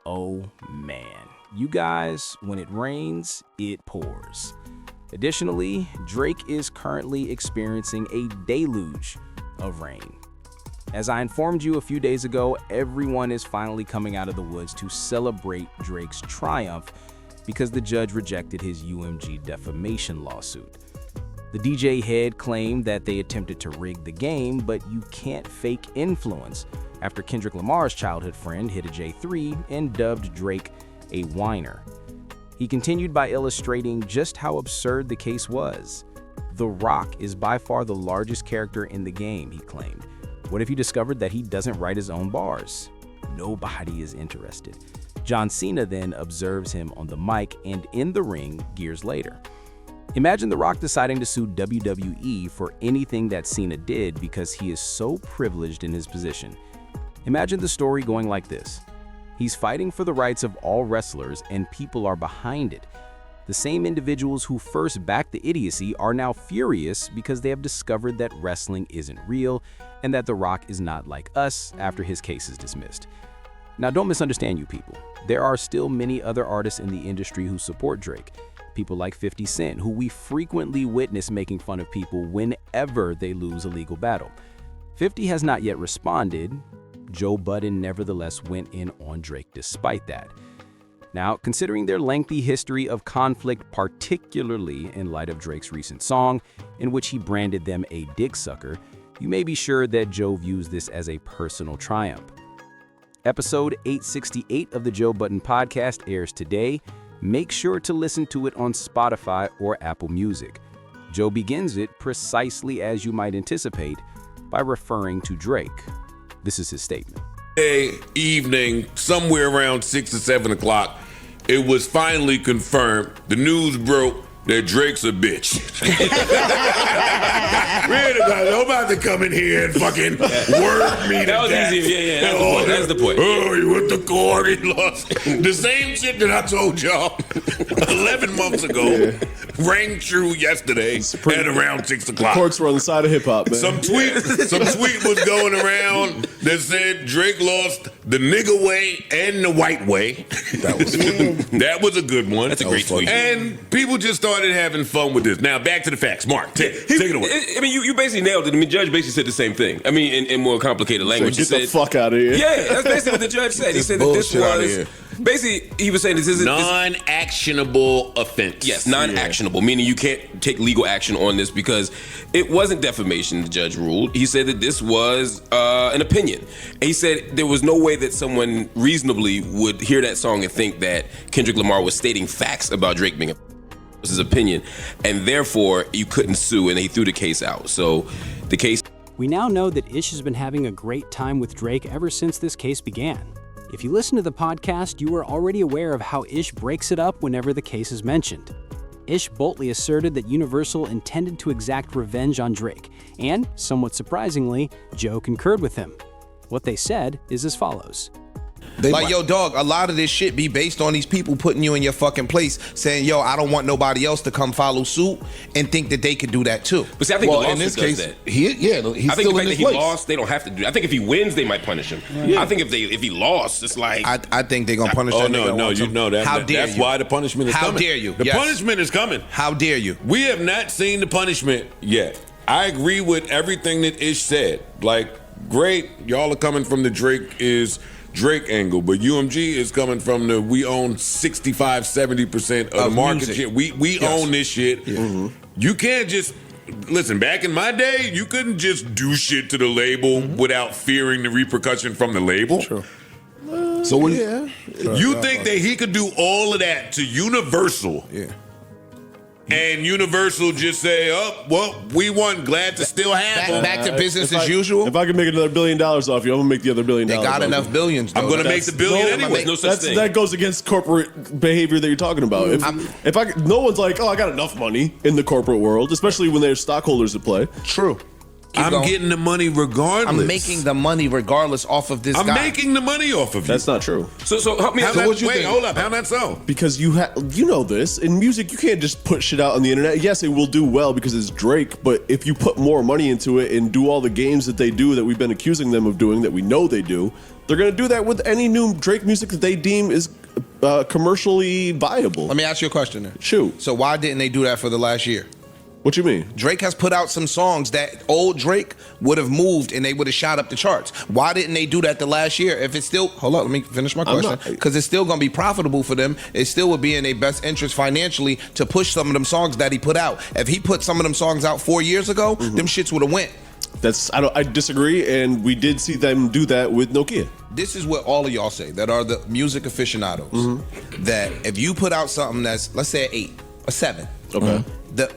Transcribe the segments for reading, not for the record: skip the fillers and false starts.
oh man. You guys, when it rains, it pours. Additionally, Drake is currently experiencing a deluge of rain. As I informed you a few days ago, everyone is finally coming out of the woods to celebrate Drake's triumph because the judge rejected his UMG defamation lawsuit. The DJ head claimed that they attempted to rig the game, but you can't fake influence after Kendrick Lamar's childhood friend hit a J3 and dubbed Drake a whiner. He continued by illustrating just how absurd the case was. The Rock is by far the largest character in the game, he claimed. What if you discovered that he doesn't write his own bars? Nobody is interested. John Cena then observes him on the mic and in the ring years later. Imagine The Rock deciding to sue WWE for anything that Cena did because he is so privileged in his position. Imagine the story going like this. He's fighting for the rights of all wrestlers and people are behind it. The same individuals who first backed the idiocy are now furious because they have discovered that wrestling isn't real and that The Rock is not like us after his case is dismissed. Now, don't misunderstand you people. There are still many other artists in the industry who support Drake. People like 50 Cent, who we frequently witness making fun of people whenever they lose a legal battle. 50 has not yet responded. Joe Budden nevertheless went in on Drake despite that. Now, considering their lengthy history of conflict, particularly in light of Drake's recent song, in which he branded them a dick sucker, you may be sure that Joe views this as a personal triumph. Episode 868 of the Joe Budden Podcast airs today. Make sure to listen to it on Spotify or Apple Music. Joe begins it precisely as you might anticipate by referring to Drake. This is his statement. Evening, somewhere around 6 or 7 o'clock, it was finally confirmed. The news broke that Drake's a bitch. I'm about to come in here and fucking word me to That was death. easy. Yeah. That's the point. Oh, he went to court, he lost. The same shit that I told y'all 11 months ago rang true yesterday at around 6 o'clock. The courts were on the side of hip-hop, man. Some tweet was going around that said Drake lost the nigga way and the white way. That was a good one. That's a great tweet. And people just started having fun with this. Now, back to the facts. Mark, take it away. I mean, you basically nailed it. I mean, Judge basically said the same thing. I mean, in more complicated language. Get the fuck out of here. Yeah, that's basically what the judge said. He said that this was... Basically, he was saying this isn't... Non-actionable offense. Yes, non-actionable, meaning you can't take legal action on this because it wasn't defamation, the judge ruled. He said that this was an opinion. And he said there was no way that someone reasonably would hear that song and think that Kendrick Lamar was stating facts about Drake being was his opinion, and therefore you couldn't sue, and he threw the case out. So the case... We now know that Ish has been having a great time with Drake ever since this case began. If you listen to the podcast, you are already aware of how Ish breaks it up whenever the case is mentioned. Ish boldly asserted that Universal intended to exact revenge on Drake, and, somewhat surprisingly, Joe concurred with him. What they said is as follows. Yo, dog, a lot of this shit be based on these people putting you in your fucking place, saying, yo, I don't want nobody else to come follow suit and think that they could do that too. But see, I think the lawsuit in this does case, that. he's I think still the in fact that his he place. lost, they don't have to do it. I think if he wins, they might punish him. I think if he lost, it's like... I think they're gonna punish that nigga. How dare that's you? why the punishment is coming. How dare you? The punishment is coming. How dare you? We have not seen the punishment yet. I agree with everything that Ish said. Like, great, y'all are coming from the Drake angle, but UMG is coming from the we own 65-70% of the market music. shit. We own this shit. Yeah. Mm-hmm. You can't just listen. Back in my day, you couldn't just do shit to the label without fearing the repercussion from the label. Sure. So when you think that he could do all of that to Universal? Yeah. And Universal just say, oh, well, we want glad to still have them. Back to business as usual. If I can make another $1 billion off you, I'm gonna make the other $1 billion. They got enough billions. Though. I'm going to make the billion anyway. No such thing. That goes against corporate behavior that you're talking about. No one's like, oh, I got enough money in the corporate world, especially when there's stockholders at play. True. I'm getting the money regardless. I'm making the money regardless off of this I'm guy. making the money off of you. That's not true. So help me out. Wait, hold up. How not so? Because you know this in music, you can't just put shit out on the internet. Yes, it will do well because it's Drake, but if you put more money into it and do all the games that they do that we've been accusing them of doing, that we know they do, they're gonna do that with any new Drake music that they deem is commercially viable. Let me ask you a question then. Shoot. So why didn't they do that for the last year? What you mean? Drake has put out some songs that old Drake would have moved and they would have shot up the charts. Why didn't they do that the last year? If it's still, hold up, let me finish my question. Because it's still going to be profitable for them. It still would be in their best interest financially to push some of them songs that he put out. If he put some of them songs out 4 years ago, them shits would have went. I disagree, and we did see them do that with Nokia. This is what all of y'all say that are the music aficionados. That if you put out something that's, let's say, an 8, a 7. Okay.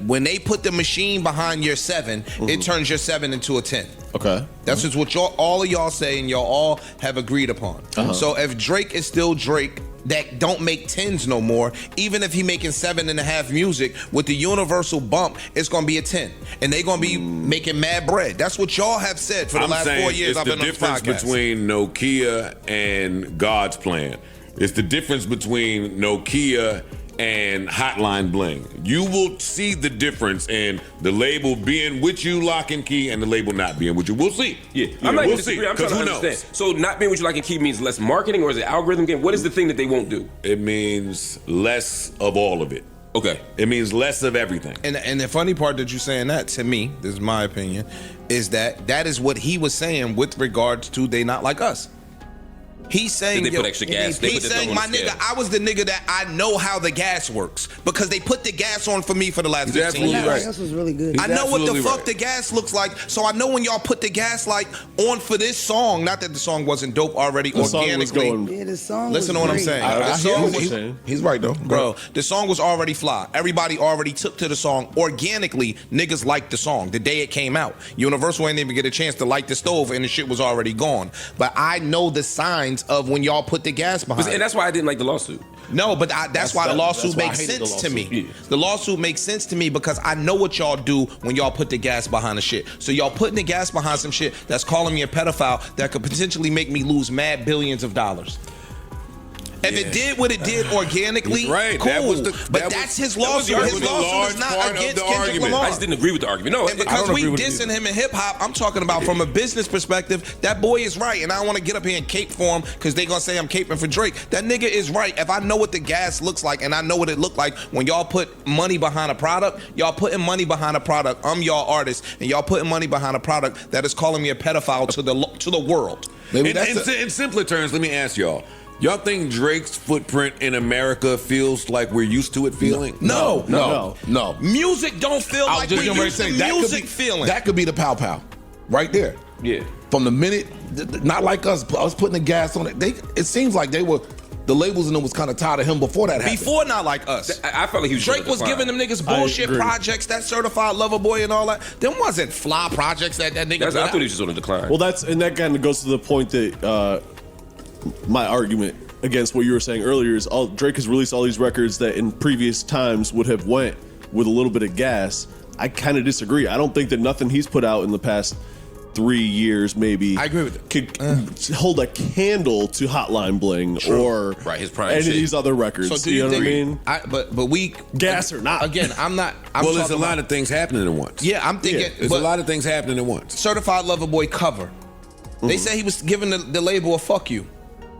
When they put the machine behind your 7, it turns your 7 into a 10. Okay. That's just what all of y'all say and y'all all have agreed upon. So if Drake is still Drake, that don't make 10s no more, even if he making 7.5 music, with the universal bump, it's gonna be a 10. And they gonna be making mad bread. That's what y'all have said for the last 4 years I've been on this podcast. It's the difference between Nokia and God's Plan. It's the difference between Nokia and Hotline Bling. You will see the difference in the label being with you, lock and key, and the label not being with you. We'll see. I'm not we'll disagree. see. I'm trying to understand. So not being with you, lock and key means less marketing, or is it algorithm game? What is the thing that they won't do? It means less of all of it. Okay. It means less of everything. And the funny part that you're saying that, to me, this is my opinion, is that is what he was saying with regards to They Not Like Us. He's saying, they put extra gas. He's saying, my nigga, I was the nigga that I know how the gas works because they put the gas on for me for the last 15 years. Right. Gas was really good. I know what the fuck the gas looks like, so I know when y'all put the gas light on for this song. Not that the song wasn't dope already organically. Yeah, the song. Listen to what I'm saying. I He's right though, bro. The song was already fly. Everybody already took to the song organically. Niggas liked the song the day it came out. Universal ain't even get a chance to light the stove, and the shit was already gone. But I know the signs of when y'all put the gas behind. And that's why I didn't like the lawsuit. No, but that's why the lawsuit makes sense to me. Yeah. The lawsuit makes sense to me because I know what y'all do when y'all put the gas behind the shit. So y'all putting the gas behind some shit that's calling me a pedophile that could potentially make me lose mad billions of dollars. If it did what it did organically, right. Cool. That's his lawsuit. His lawsuit is not against Kendrick Lamar. I just didn't agree with the argument. No, and because we dissing him in hip hop, I'm talking about from a business perspective. That boy is right, and I don't want to get up here and cape for him because they gonna say I'm caping for Drake. That nigga is right. If I know what the gas looks like, and I know what it looked like when y'all put money behind a product, y'all putting money behind a product. I'm y'all artist, and y'all putting money behind a product that is calling me a pedophile to the world. In simpler terms, let me ask y'all. Y'all think Drake's footprint in America feels like we're used to it feeling? No. Music don't feel like we're used to music feeling. That could be the pow pow, right there. Yeah. From the minute, not like us putting the gas on it. It seems like the labels in them was kind of tired of him before that happened. Before Not Like Us. I felt like he was Drake was giving them niggas bullshit projects, that Certified Lover Boy and all that. Them wasn't fly projects that nigga. I thought he was just on a decline. Well, that kind of goes to the point that my argument against what you were saying earlier is Drake has released all these records that in previous times would have went with a little bit of gas. I kind of disagree. I don't think that nothing he's put out in the past 3 years maybe I agree with could hold a candle to Hotline Bling or his prime any shit. of these other records. So do you know think, what I mean? But we gas or not. Again, I'm not. Well, there's a lot of things happening at once. Yeah, I'm thinking. There's a lot of things happening at once. Certified Lover Boy cover. They say he was giving the label a fuck you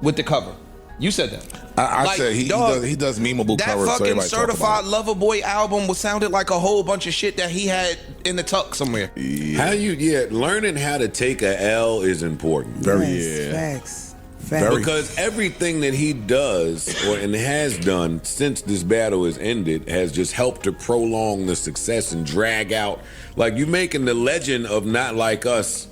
with the cover. You said that. I said he does memeable that covers. That fucking so Certified Lover Boy album sounded like a whole bunch of shit that he had in the tuck somewhere. Learning how to take a L is important. Facts. Because everything that he does and has done since this battle has ended has just helped to prolong the success and drag out. Like, you making the legend of Not Like Us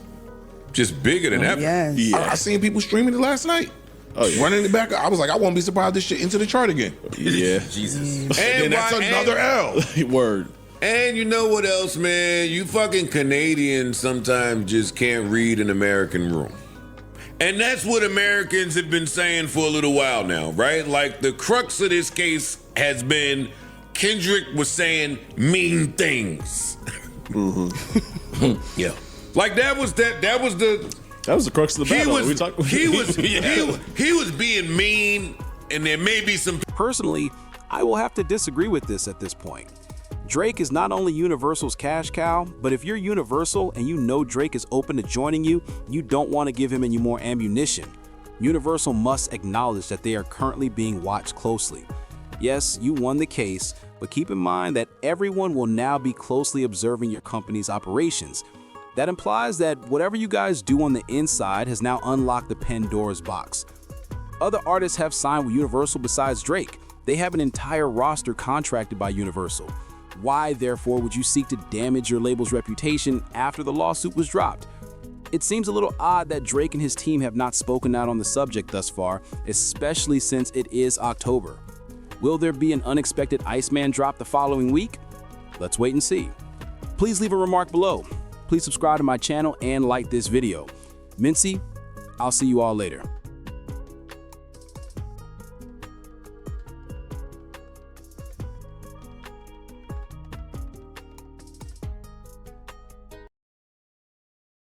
just bigger than ever. Yes. Yeah. I seen people streaming it last night. Running it back. I was like, I won't be surprised this shit into the chart again. Yeah. Jesus. And that's another L. Word. And you know what else, man? You fucking Canadians sometimes just can't read an American room. And that's what Americans have been saying for a little while now, right? Like, the crux of this case has been Kendrick was saying mean things. Yeah. Like that was the crux of the battle. He was being mean, and there may be some. Personally, I will have to disagree with this at this point. Drake is not only Universal's cash cow, but if you're Universal and you know Drake is open to joining you, you don't want to give him any more ammunition. Universal must acknowledge that they are currently being watched closely. Yes, you won the case, but keep in mind that everyone will now be closely observing your company's operations. That implies that whatever you guys do on the inside has now unlocked the Pandora's box. Other artists have signed with Universal besides Drake. They have an entire roster contracted by Universal. Why, therefore, would you seek to damage your label's reputation after the lawsuit was dropped? It seems a little odd that Drake and his team have not spoken out on the subject thus far, especially since it is October. Will there be an unexpected Iceman drop the following week? Let's wait and see. Please leave a remark below. Please subscribe to my channel and like this video. Mincy, I'll see you all later.